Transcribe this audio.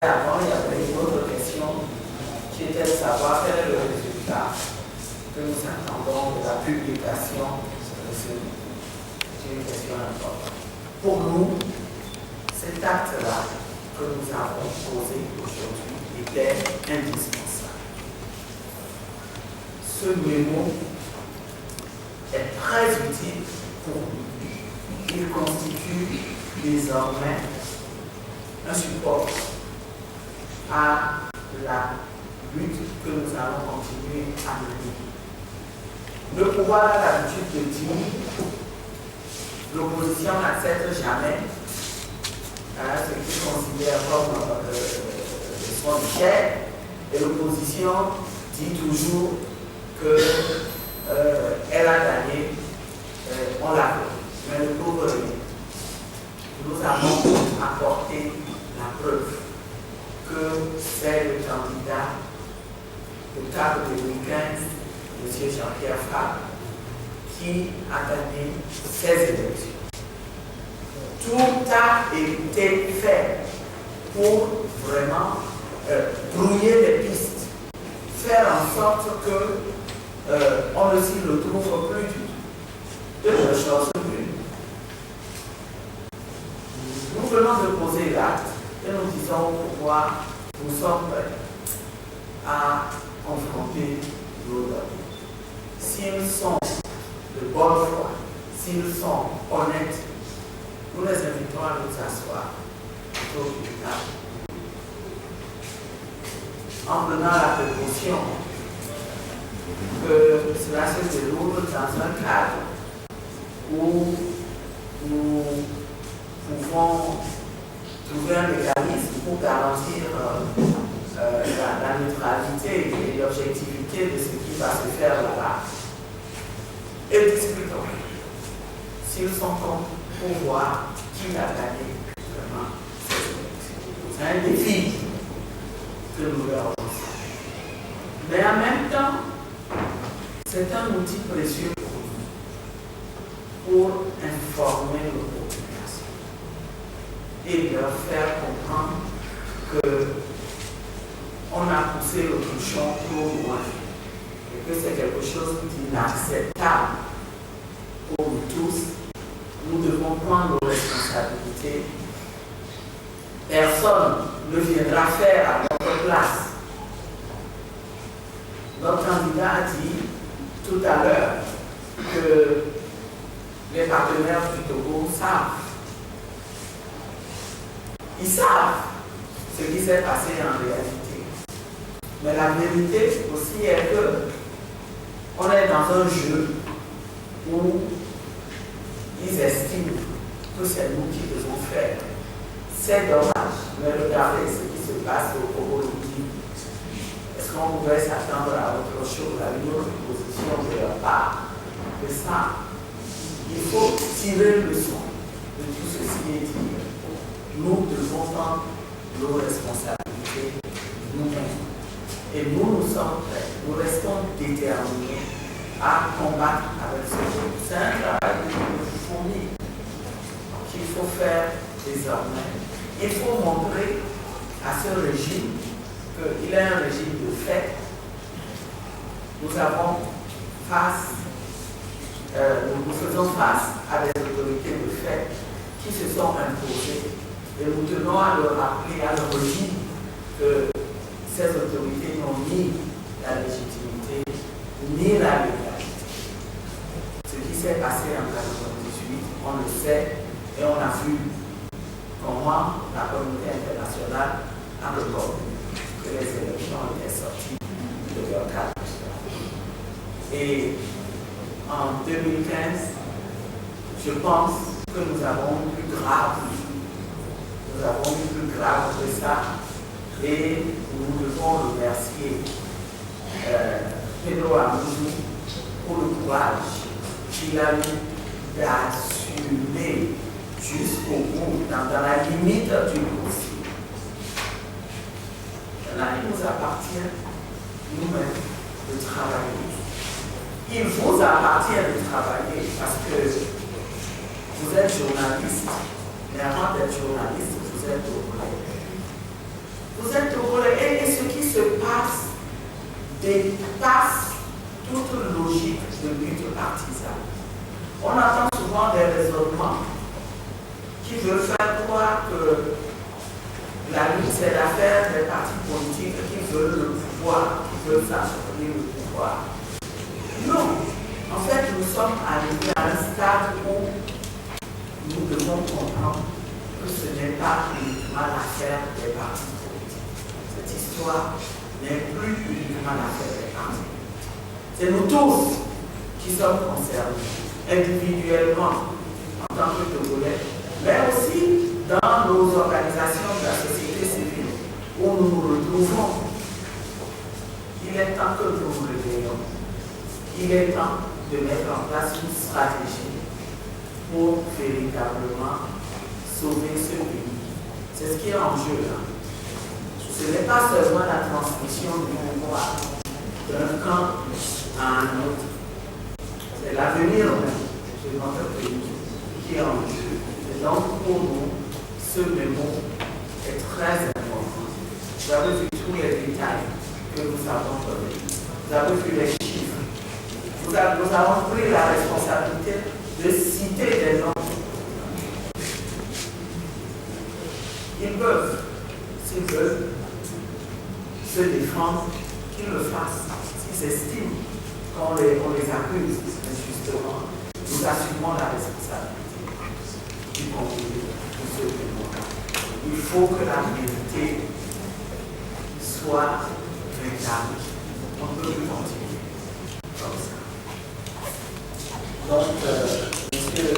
Avant, il y avait une autre question qui était de savoir quel est le résultat que nous attendons de la publication de ce livre. C'est une question importante. Pour nous, cet acte-là que nous avons posé aujourd'hui était indispensable. Ce mémo est très utile pour nous. Il constitue désormais un support à la lutte que nous allons continuer à mener. Le pouvoir a l'habitude de dire l'opposition n'accepte jamais ce qu'il considère comme son échec, et l'opposition dit toujours qu'elle a gagné, on l'a fait, mais ne prouve rien. Nous avons apporté la preuve que c'est le candidat au cadre de 2015, M. Jean-Pierre Fabre, qui a gagné ces élections. Tout a été fait pour vraiment brouiller les pistes, faire en sorte qu'on ne s'y retrouve plus du tout. De deux choses l'une. Nous venons de poser l'acte et nous disons au pouvoir, nous sommes prêts à confronter nos amis. S'ils sont de bonne foi, s'ils sont honnêtes, nous les invitons à nous asseoir autour d'une table. En prenant la précaution que cela se déroule dans un cadre où nous pouvons trouver un mécanisme pour garantir la neutralité et l'objectivité de ce qui va se faire là-bas. Et discutons. S'ils sont contre, pour voir qui a gagné vraiment ces élections. C'est un défi que nous leur lançons. Mais en même temps, c'est un outil précieux pour nous, pour informer nos populations et leur faire comprendre qu'on a poussé le bouchon trop loin et que c'est quelque chose d'inacceptable pour nous tous. Nous devons prendre nos responsabilités. Personne ne viendra faire à notre place. Notre candidat a dit tout à l'heure que les partenaires du Togo savent. Ils savent ce qui s'est passé en réalité. Mais la vérité aussi est qu'on est dans un jeu où ils estiment que c'est nous qui devons faire. C'est dommage, mais regardez ce qui se passe au Congo. Est-ce qu'on pouvait s'attendre à autre chose, à une autre position de leur part que ça? Il faut tirer le son de tout ceci et dire nous devons prendre nos responsabilités nous-mêmes. Et nous sommes prêts, nous restons déterminés à combattre avec ce jeu. C'est un travail de fourmi qu'il faut faire désormais. Il faut montrer à ce régime qu'il est un régime de fait. Nous faisons face à des autorités de fait qui se sont imposées. Et nous tenons à leur rappeler, à leur dire que ces autorités n'ont ni la légitimité, ni la légalité. Ce qui s'est passé en 1998, on le sait, et on a vu comment la communauté internationale a reconnu que les élections étaient sorties de leur cadre. Et en 2015, je pense que nous avons eu plus grave. Nous avons eu plus grave que ça. Et nous devons remercier Pedro Amouzou pour le courage qu'il a eu d'assumer jusqu'au bout, dans la limite du possible. Maintenant, il nous appartient, nous-mêmes, de travailler. Il vous appartient de travailler parce que vous êtes journaliste, mais avant d'être journaliste, vous êtes ouvrier. dépasse toute logique de lutte partisane. On entend souvent des raisonnements qui veulent faire croire que la lutte, c'est l'affaire des partis politiques qui veulent le pouvoir, qui veulent s'assurer le pouvoir. Non, en fait, nous sommes arrivés à un stade où nous devons comprendre que ce n'est pas uniquement l'affaire des partis politiques. Cette histoire n'est plus uniquement l'affaire des partis. C'est nous tous qui sommes concernés, individuellement, en tant que Togolais, mais aussi dans nos organisations de la société civile, où nous nous retrouvons. Il est temps que nous nous réveillons. Il est temps de mettre en place une stratégie pour véritablement sauver ce pays. C'est ce qui est en jeu là. Ce n'est pas seulement la transmission du pouvoir d'un camp à un autre. C'est l'avenir même de notre pays qui est en jeu. Et donc pour nous, ce mémo est très important. Vous avez vu tous les détails que nous avons donnés. Vous avez vu les chiffres. Nous avons pris la responsabilité de citer des noms. Ils peuvent, s'ils veulent, se défendre, qu'ils le fassent. S'ils estiment qu'on les accuse injustement, nous assumons la responsabilité du contenu de ce mémoire. Il faut que la vérité soit véritable. On ne peut plus continuer comme ça. Donc, monsieur